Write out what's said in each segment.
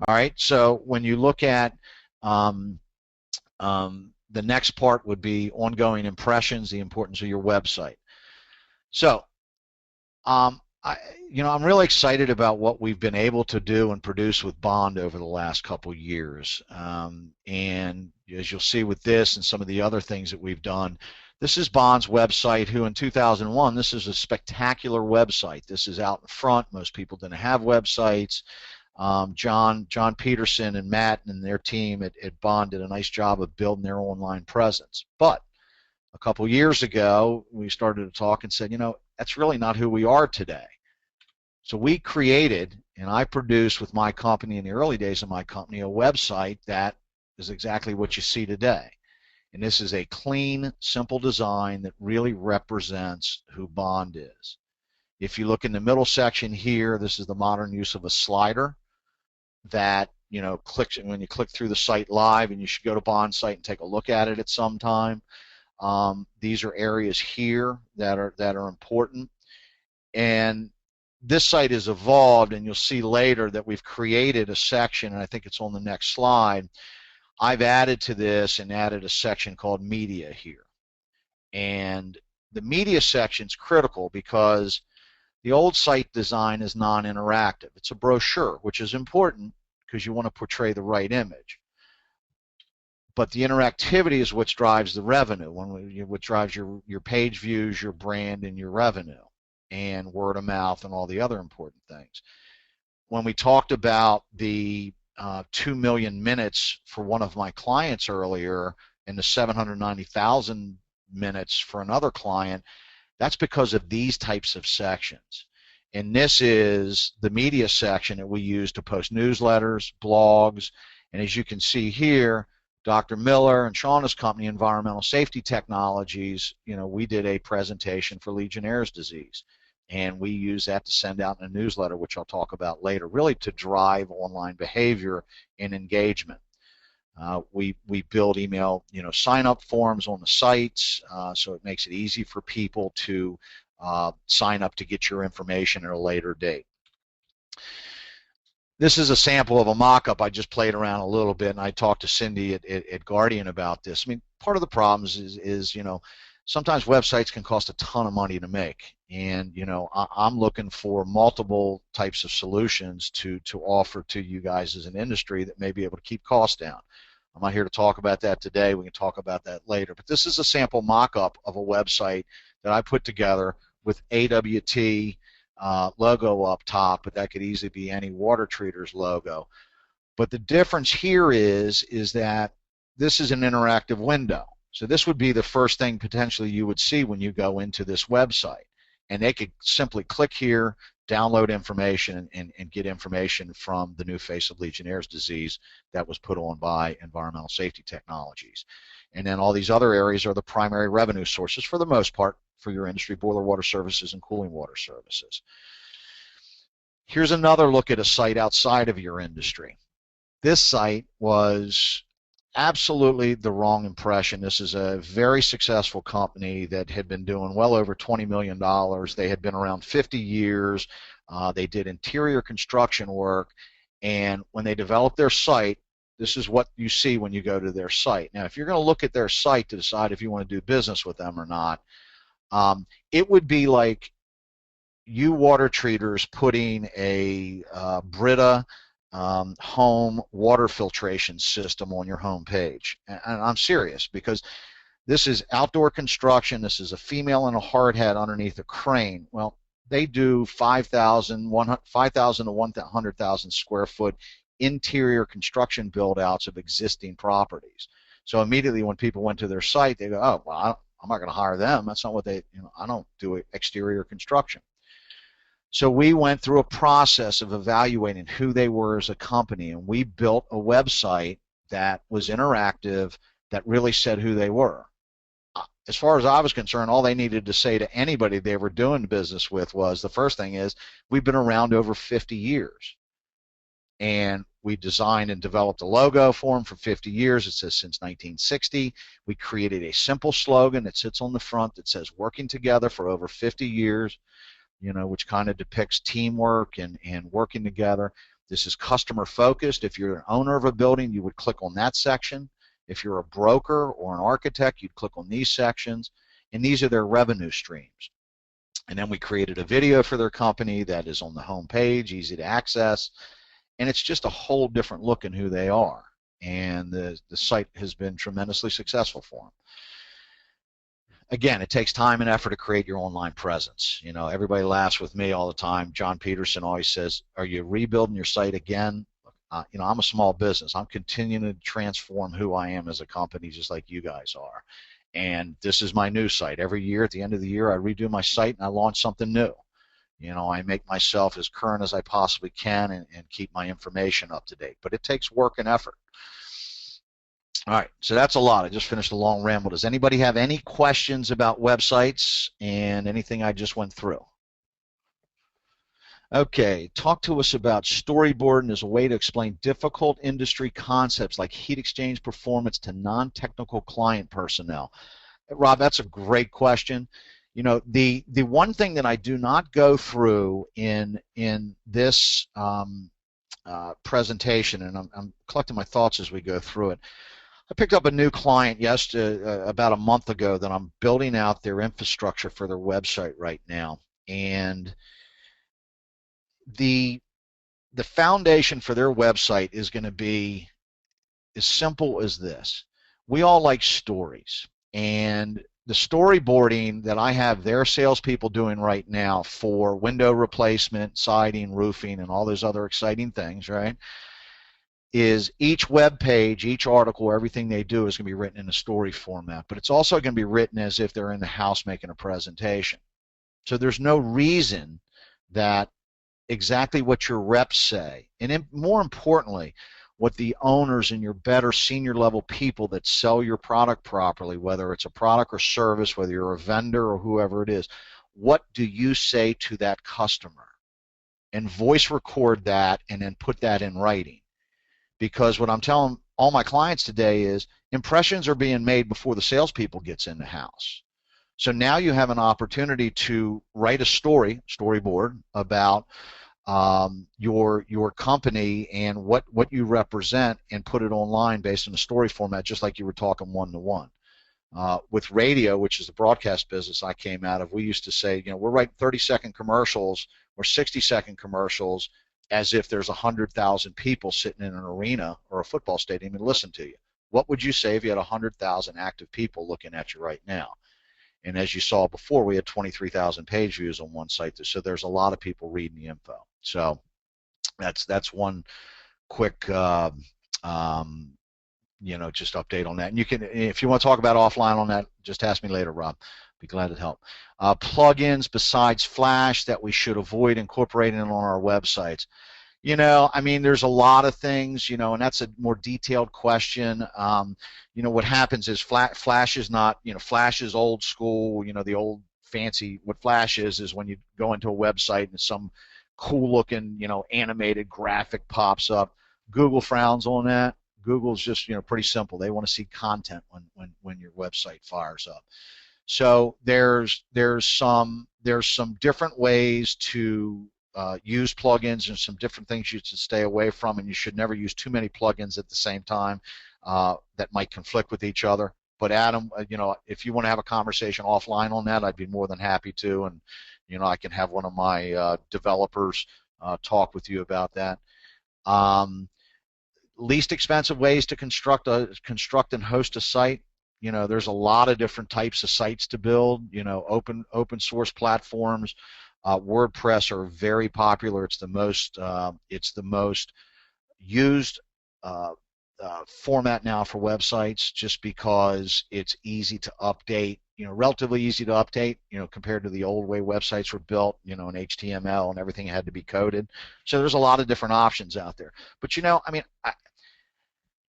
All right, so when you look at um, the next part would be ongoing impressions, the importance of your website. So, um, I, I'm really excited about what we've been able to do and produce with Bond over the last couple years. And as you'll see with this and some of the other things that we've done, this is Bond's website, who in 2001, this is a spectacular website. This is out in front. Most people didn't have websites. John Peterson and Matt and their team at Bond did a nice job of building their online presence. But a couple years ago, we started to talk and said, that's really not who we are today. So we created, and I produced with my company in the early days of my company, a website that is exactly what you see today. And this is a clean, simple design that really represents who Bond is. If you look in the middle section here, this is the modern use of a slider that clicks when you click through the site live, and you should go to Bond's site and take a look at it at some time. These are areas here that are important, and this site has evolved, and you'll see later that we've created a section, and I think it's on the next slide. I've added to this and added a section called media here, and the media section is critical because the old site design is non-interactive. It's a brochure, which is important because you want to portray the right image. But the interactivity is what drives the revenue, what drives your page views, your brand, and your revenue, and word of mouth, and all the other important things. When we talked about the 2 million minutes for one of my clients earlier, and the 790,000 minutes for another client, that's because of these types of sections. And this is the media section that we use to post newsletters, blogs, and as you can see here, Dr. Miller and Shauna's company, Environmental Safety Technologies, we did a presentation for Legionnaire's disease, and we use that to send out in a newsletter, which I'll talk about later, really to drive online behavior and engagement. We build email, sign-up forms on the sites, so it makes it easy for people to sign up to get your information at a later date. This is a sample of a mock-up. I just played around a little bit, and I talked to Cindy at Guardian about this. I mean, part of the problems is sometimes websites can cost a ton of money to make, and I'm looking for multiple types of solutions to offer to you guys as an industry that may be able to keep costs down. I'm not here to talk about that today. We can talk about that later. But this is a sample mock-up of a website that I put together with AWT logo up top, but that could easily be any water treater's logo. But the difference here is that this is an interactive window. So this would be the first thing potentially you would see when you go into this website. And they could simply click here, download information, and get information from the new face of Legionnaire's disease that was put on by Environmental Safety Technologies. And then all these other areas are the primary revenue sources, for the most part, for your industry: boiler water services and cooling water services. Here's another look at a site outside of your industry. This site was absolutely the wrong impression. This is a very successful company that had been doing well over $20 million. They had been around 50 years. They did interior construction work, and when they developed their site, this is what you see when you go to their site. Now, if you're going to look at their site to decide if you want to do business with them or not, it would be like you water treaters putting a Brita home water filtration system on your home page. And I'm serious, because this is outdoor construction. This is a female in a hard hat underneath a crane. Well, they do 5,000 to 100,000 square foot interior construction build-outs of existing properties. So immediately when people went to their site, they go, oh, well, I'm not going to hire them. That's not what they, I don't do exterior construction. So we went through a process of evaluating who they were as a company, and we built a website that was interactive, that really said who they were. As far as I was concerned, all they needed to say to anybody they were doing business with was, the first thing is, we've been around over 50 years. And we designed and developed a logo for them for 50 years. It says since 1960. We created a simple slogan that sits on the front that says working together for over 50 years, which kind of depicts teamwork and working together. This is customer focused. If you're an owner of a building, you would click on that section. If you're a broker or an architect, you'd click on these sections, and these are their revenue streams. And then we created a video for their company that is on the home page, easy to access, and it's just a whole different look in who they are. And the site has been tremendously successful for them. Again, it takes time and effort to create your online presence. You know, everybody laughs with me all the time. John Peterson always says, "Are you rebuilding your site again?" You know, I'm a small business. I'm continuing to transform who I am as a company, just like you guys are. And this is my new site. Every year, at the end of the year, I redo my site and I launch something new. You know, I make myself as current as I possibly can and keep my information up to date. But it takes work and effort. All right, so that's a lot. I just finished a long ramble. Does anybody have any questions about websites and anything I just went through? Okay, talk to us about storyboarding as a way to explain difficult industry concepts like heat exchange performance to non-technical client personnel. Rob, that's a great question. You know, the one thing that I do not go through in this presentation, and I'm collecting my thoughts as we go through it. I picked up a new client about a month ago that I'm building out their infrastructure for their website right now, and the foundation for their website is going to be as simple as this. We all like stories, and the storyboarding that I have their salespeople doing right now for window replacement, siding, roofing, and all those other exciting things, right, is each web page, each article, everything they do is going to be written in a story format, but it's also going to be written as if they're in the house making a presentation. So there's no reason that exactly what your reps say, and more importantly, what the owners and your better senior level people that sell your product properly, whether it's a product or service, whether you're a vendor or whoever it is, what do you say to that customer? And voice record that and then put that in writing. Because what I'm telling all my clients today is impressions are being made before the salespeople gets in the house. So now you have an opportunity to write a storyboard about your company and what you represent, and put it online based on a story format, just like you were talking one-to-one. With radio, which is the broadcast business I came out of, we used to say, you know, we're writing 30-second commercials or 60-second commercials as if there's 100,000 people sitting in an arena or a football stadium and listen to you. What would you say if you had 100,000 active people looking at you right now? And as you saw before, we had 23,000 page views on one site, so there's a lot of people reading the info. So that's one quick you know, just update on that. And you can, if you want to talk about offline on that, just ask me later, Rob. Be glad to help. Plugins besides Flash that we should avoid incorporating on our websites. You know, I mean, there's a lot of things, you know, and that's a more detailed question. You know, what happens is Flash is not, you know, Flash is old school, you know, the old fancy. What Flash is when you go into a website and some cool looking, you know, animated graphic pops up. Google frowns on that. Google's just, you know, pretty simple. They want to see content when your website fires up. So there's some different ways to use plugins, and some different things you should stay away from, and you should never use too many plugins at the same time that might conflict with each other. But Adam, you know, if you want to have a conversation offline on that, I'd be more than happy to, and you know, I can have one of my developers talk with you about that. Least expensive ways to construct and host a site. You know, there's a lot of different types of sites to build. You know, open source platforms. WordPress are very popular. It's the most used format now for websites, just because it's easy to update. You know, relatively easy to update. You know, compared to the old way websites were built. You know, in HTML and everything had to be coded. So there's a lot of different options out there. But you know, I mean,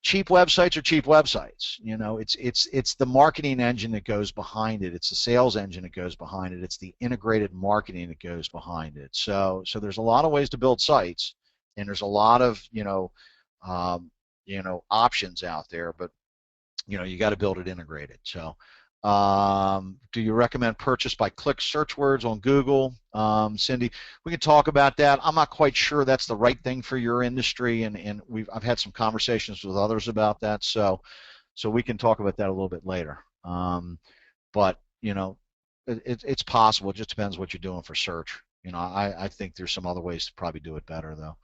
cheap websites are cheap websites. You know, it's the marketing engine that goes behind it. It's the sales engine that goes behind it. It's the integrated marketing that goes behind it. So there's a lot of ways to build sites, and there's a lot of options out there. But you know, you got to build it integrated. So Do you recommend purchase by click search words on Google? Cindy, we can talk about that. I'm not quite sure that's the right thing for your industry, and I've had some conversations with others about that, so we can talk about that a little bit later. But you know, it's possible. It just depends what you're doing for search. I think there's some other ways to probably do it better though.